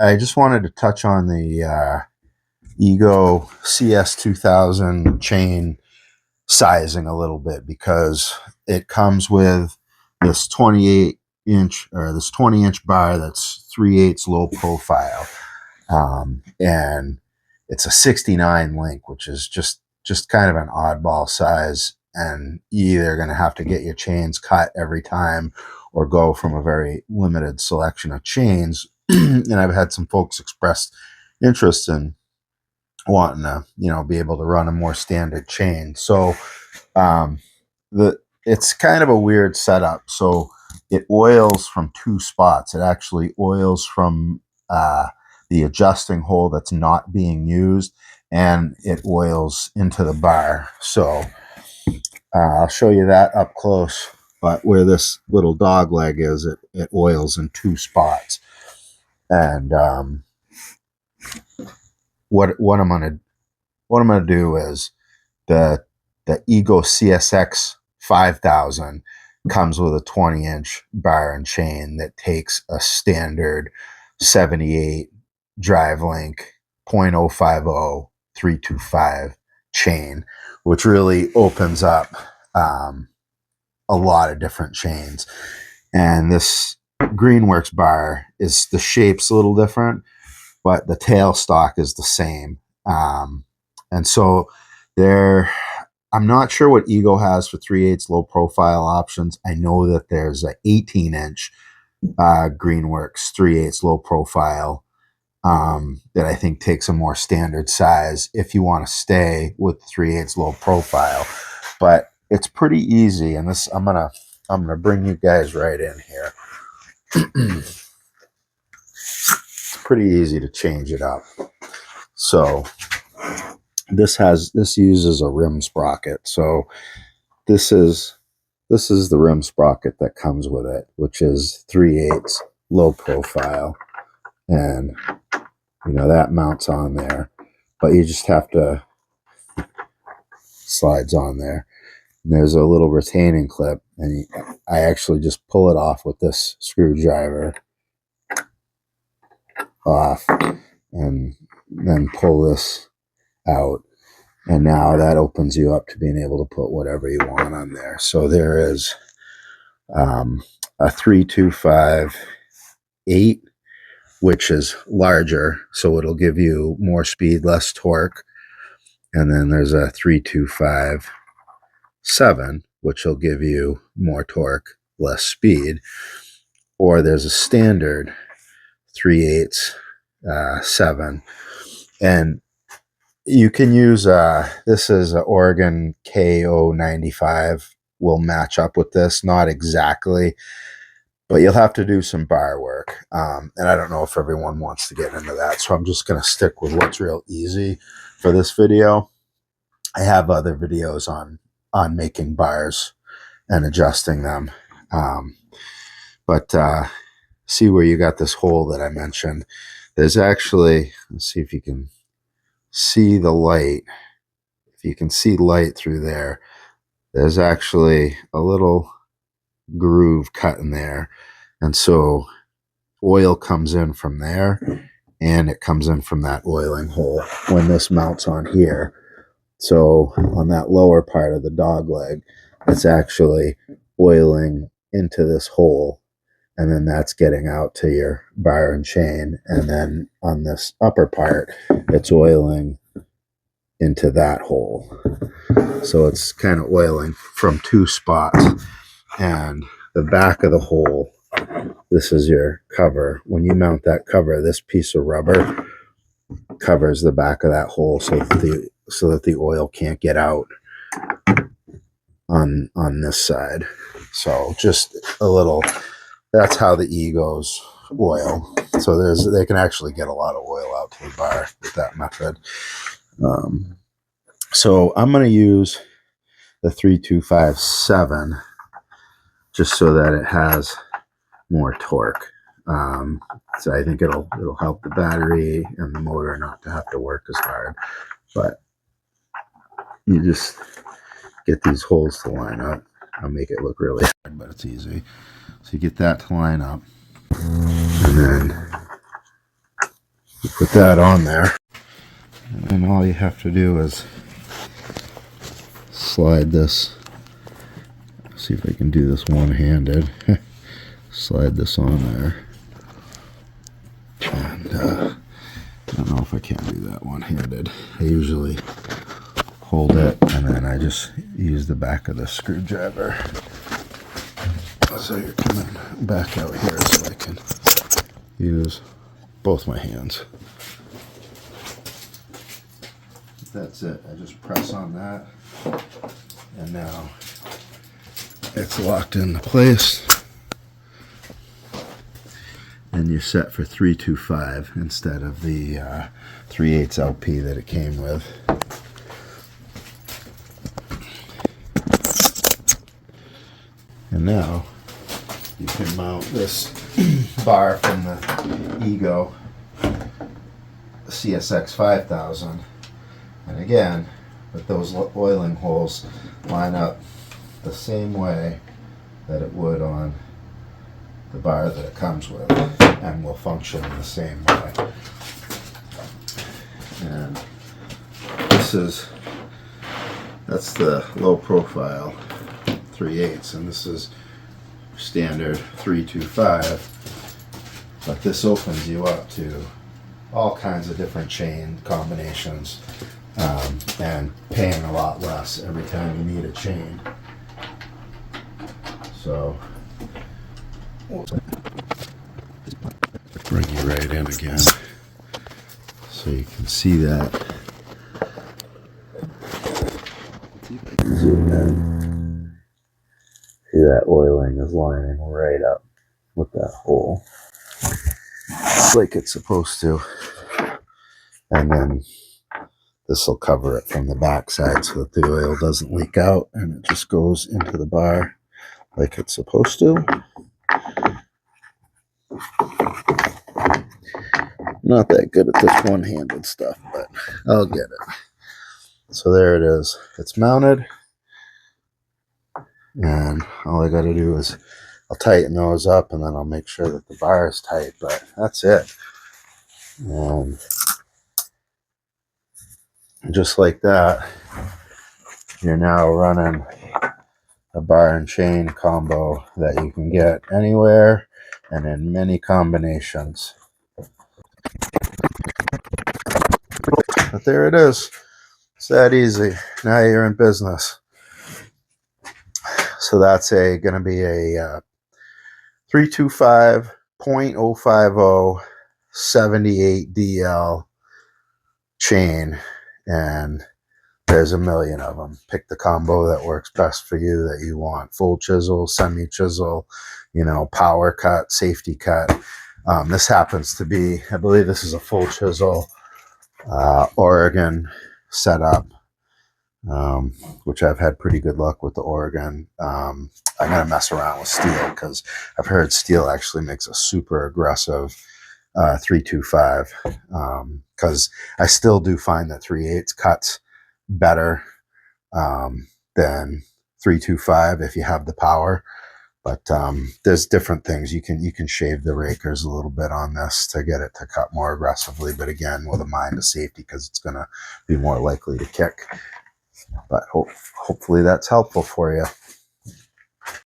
I just wanted to touch on the Ego CS2000 chain sizing a little bit, because it comes with this 28-inch or this 20-inch bar that's 3/8 low profile, and it's a 69 link, which is just kind of an oddball size, and you're either going to have to get your chains cut every time or go from a very limited selection of chains. And I've had some folks express interest in wanting to, be able to run a more standard chain. So um, it's kind of a weird setup. So it oils from two spots. It actually oils from the adjusting hole that's not being used, and it oils into the bar. So I'll show you that up close. But where this little dog leg is, it oils in two spots. And what I'm gonna do is the Ego CSX5000 comes with a 20-inch bar and chain that takes a standard 78 drive link 0.050 325 chain, which really opens up a lot of different chains. And this Greenworks bar is, the shape's a little different, but the tail stock is the same. And so I'm not sure what Ego has for 3/8 low profile options. I know that there's an 18-inch Greenworks 3/8 low profile that I think takes a more standard size if you want to stay with 3/8 low profile. But it's pretty easy, and this I'm gonna bring you guys right in here. It's pretty easy to change it up. So this uses a rim sprocket. So this is the rim sprocket that comes with it, which is 3/8 low profile, and that mounts on there, but you just have to slides on there. And there's a little retaining clip, and I actually just pull it off with this screwdriver off, and then pull this out. And now that opens you up to being able to put whatever you want on there. So there is a 3.25/8, which is larger, so it'll give you more speed, less torque. And then there's a 3.25/7, which will give you more torque, less speed. Or there's a standard 3/8/7, and you can use this is an Oregon KO95 will match up with this, not exactly, but you'll have to do some bar work, and I don't know if everyone wants to get into that, so I'm just going to stick with what's real easy for this video. I have other videos on making bars and adjusting them, but see where you got this hole that I mentioned. There's actually, let's see if you can see the light. If you can see light through there, there's actually a little groove cut in there, and so oil comes in from there, and it comes in from that oiling hole when this mounts on here. So on that lower part of the dog leg, it's actually oiling into this hole, and then that's getting out to your bar and chain. And then on this upper part, it's oiling into that hole. So it's kind of oiling from two spots. And the back of the hole, this is your cover. When you mount that cover, this piece of rubber covers the back of that hole so that the oil can't get out on this side. So just a little, that's how the Egos oil. So they can actually get a lot of oil out to the bar with that method. So I'm going to use the 3.25/7 just so that it has more torque. So I think it'll help the battery and the motor not to have to work as hard. But you just get these holes to line up. I'll make it look really hard, but it's easy. So you get that to line up, and then You put that on there, and then all you have to do is slide this. See if I can do this one-handed. Slide this on there. And I don't know if I can do that one-handed. I usually hold it and then I just use the back of the screwdriver. So you're coming back out here so I can use both my hands. That's it. I just press on that and now it's locked into place. And you're set for 325 instead of the 3/8 LP that it came with. And now you can mount this bar from the Ego CS2000. And again, with those oiling holes line up the same way that it would on the bar that it comes with, and will function the same way. And that's the low profile 3/8, and this is standard 325, but this opens you up to all kinds of different chain combinations, and paying a lot less every time you need a chain. So bring you right in again so you can see that. See if I can zoom in. See that oiling is lining right up with that hole, like it's supposed to. And then this will cover it from the back side so that the oil doesn't leak out and it just goes into the bar like it's supposed to. Not that good at this one-handed stuff, but I'll get it. So there it is. It's mounted. And all I got to do is I'll tighten those up and then I'll make sure that the bar is tight, but that's it. And just like that, you're now running a bar and chain combo that you can get anywhere and in many combinations. But there it is. It's that easy. Now you're in business. So that's going to be a 325.050 78 DL chain, and there's a million of them. Pick the combo that works best for you, that you want. Full chisel, semi chisel, power cut, safety cut. This happens to be, I believe this is a full chisel Oregon setup, which I've had pretty good luck with the Oregon. I'm going to mess around with steel because I've heard steel actually makes a super aggressive 325, because I still do find that 3/8 cuts better than 325 if you have the power. But there's different things. You can shave the rakers a little bit on this to get it to cut more aggressively, but again, with a mind of safety because it's going to be more likely to kick. But hopefully that's helpful for you.